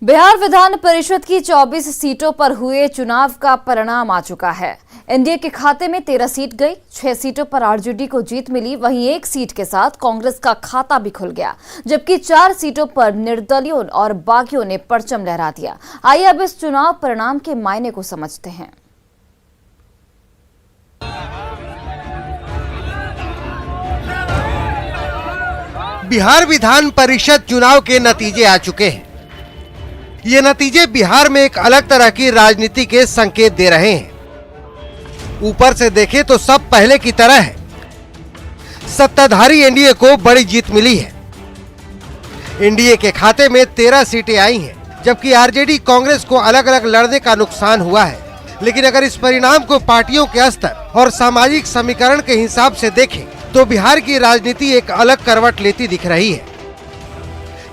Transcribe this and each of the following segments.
बिहार विधान परिषद की 24 सीटों पर हुए चुनाव का परिणाम आ चुका है। एनडीए के खाते में 13 सीट गई, 6 सीटों पर आरजेडी को जीत मिली। वहीं 1 सीट के साथ कांग्रेस का खाता भी खुल गया, जबकि 4 सीटों पर निर्दलियों और बागियों ने परचम लहरा दिया। आइए अब इस चुनाव परिणाम के मायने को समझते हैं। बिहार विधान परिषद चुनाव के नतीजे आ चुके हैं। ये नतीजे बिहार में एक अलग तरह की राजनीति के संकेत दे रहे हैं। ऊपर से देखें तो सब पहले की तरह है। सत्ताधारी एनडीए को बड़ी जीत मिली है। एनडीए के खाते में 13 सीटें आई हैं, जबकि आरजेडी कांग्रेस को अलग अलग लड़ने का नुकसान हुआ है। लेकिन अगर इस परिणाम को पार्टियों के स्तर और सामाजिक समीकरण के हिसाब से देखें तो बिहार की राजनीति एक अलग करवट लेती दिख रही है।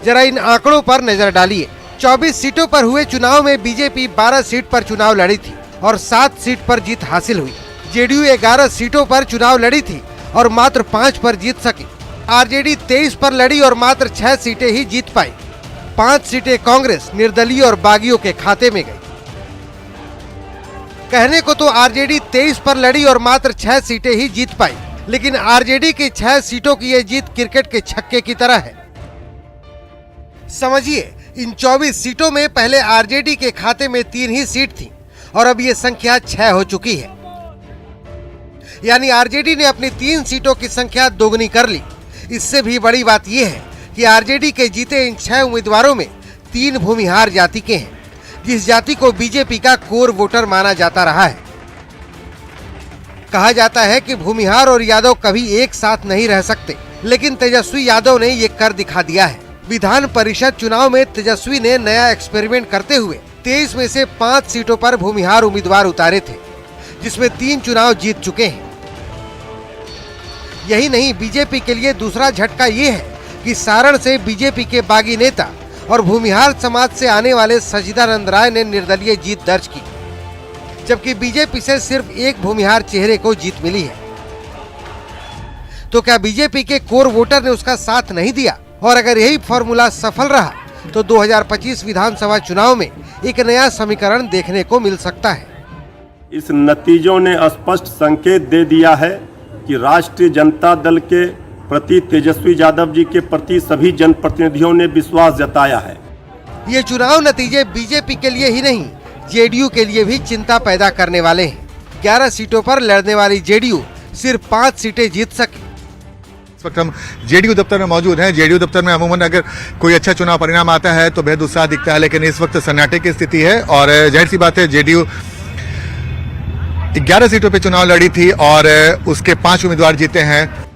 जरा इन आंकड़ों पर नजर डालिए। 24 सीटों पर हुए चुनाव में बीजेपी 12 सीट पर चुनाव लड़ी थी और 7 सीट पर जीत हासिल हुई। जेडीयू 11 सीटों पर चुनाव लड़ी थी और मात्र 5 पर जीत सकी। आरजेडी 23 पर लड़ी और मात्र 6 सीटें ही जीत पाई। 5 सीटें कांग्रेस, निर्दलीय और बागियों के खाते में गई। कहने को तो आरजेडी 23 पर लड़ी और मात्र 6 सीटें ही जीत पाई, लेकिन आरजेडी की 6 सीटों की यह जीत क्रिकेट के छक्के की तरह है। समझिए, इन 24 सीटों में पहले आरजेडी के खाते में 3 ही सीट थी और अब ये संख्या 6 हो चुकी है। यानी आरजेडी ने अपनी 3 सीटों की संख्या दोगुनी कर ली। इससे भी बड़ी बात यह है कि आरजेडी के जीते इन 6 उम्मीदवारों में 3 भूमिहार जाति के हैं, जिस जाति को बीजेपी का कोर वोटर माना जाता रहा है। कहा जाता है कि भूमिहार और यादव कभी एक साथ नहीं रह सकते, लेकिन तेजस्वी यादव ने ये कर दिखा दिया है। विधान परिषद चुनाव में तेजस्वी ने नया एक्सपेरिमेंट करते हुए 23 में से 5 सीटों पर भूमिहार उम्मीदवार उतारे थे, जिसमें 3 चुनाव जीत चुके हैं। यही नहीं, बीजेपी के लिए दूसरा झटका ये है कि सारण से बीजेपी के बागी नेता और भूमिहार समाज से आने वाले सचिदानंद राय ने निर्दलीय जीत दर्ज की, जबकि बीजेपी से सिर्फ एक भूमिहार चेहरे को जीत मिली है। तो क्या बीजेपी के कोर वोटर ने उसका साथ नहीं दिया? और अगर यही फॉर्मूला सफल रहा तो 2025 विधानसभा चुनाव में एक नया समीकरण देखने को मिल सकता है। इस नतीजों ने स्पष्ट संकेत दे दिया है कि राष्ट्रीय जनता दल के प्रति तेजस्वी यादव जी के प्रति सभी जनप्रतिनिधियों ने विश्वास जताया है। ये चुनाव नतीजे बीजेपी के लिए ही नहीं, जेडीयू के लिए भी चिंता पैदा करने वाले हैं। 11 सीटों पर लड़ने वाली जेडीयू सिर्फ 5 सीटें जीत सकी। इस वक्त हम जेडीयू दफ्तर में मौजूद हैं। जेडीयू दफ्तर में अमूमन अगर कोई अच्छा चुनाव परिणाम आता है तो बेहद उत्साह दिखता है, लेकिन इस वक्त सन्नाटे की स्थिति है। और जाहिर सी बात है, जेडीयू 11 सीटों पे चुनाव लड़ी थी और उसके 5 उम्मीदवार जीते हैं।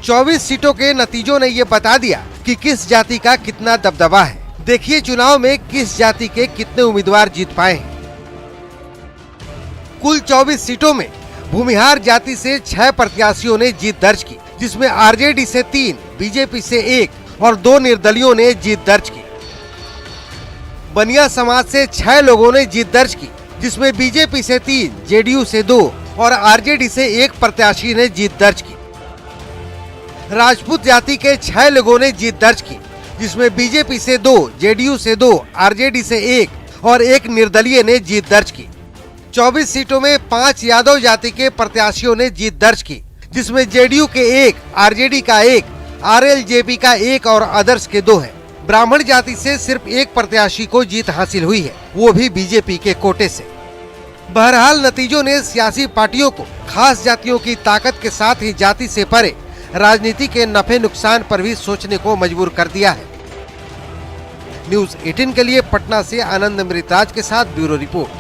24 सीटों के नतीजों ने ये बता दिया कि किस जाति का कितना दबदबा है। देखिए चुनाव में किस जाति के कितने उम्मीदवार जीत पाए हैं। कुल 24 सीटों में भूमिहार जाति से 6 प्रत्याशियों ने जीत दर्ज की, जिसमें आरजेडी से 3, बीजेपी से 1 और 2 निर्दलियों ने जीत दर्ज की। बनिया समाज से 6 लोगों ने जीत दर्ज की, जिसमें बीजेपी से 3, जेडीयू से 2 और आरजेडी से 1 प्रत्याशी ने जीत दर्ज की। राजपूत जाति के 6 लोगों ने जीत दर्ज की, जिसमें बीजेपी से 2, जेडीयू से 2, आरजेडी से 1 और 1 निर्दलीय ने जीत दर्ज की। 24 सीटों में 5 यादव जाति के प्रत्याशियों ने जीत दर्ज की, जिसमें जेडीयू के 1, आरजेडी का 1, आरएलजेपी का 1 और अदर्स के 2 है। ब्राह्मण जाति से सिर्फ 1 प्रत्याशी को जीत हासिल हुई है, वो भी बीजेपी के कोटे से। बहरहाल नतीजों ने सियासी पार्टियों को खास जातियों की ताकत के साथ ही जाति से परे राजनीति के नफे नुकसान पर भी सोचने को मजबूर कर दिया है। न्यूज़ 18 के लिए पटना से आनंद अमृतराज के साथ ब्यूरो रिपोर्ट।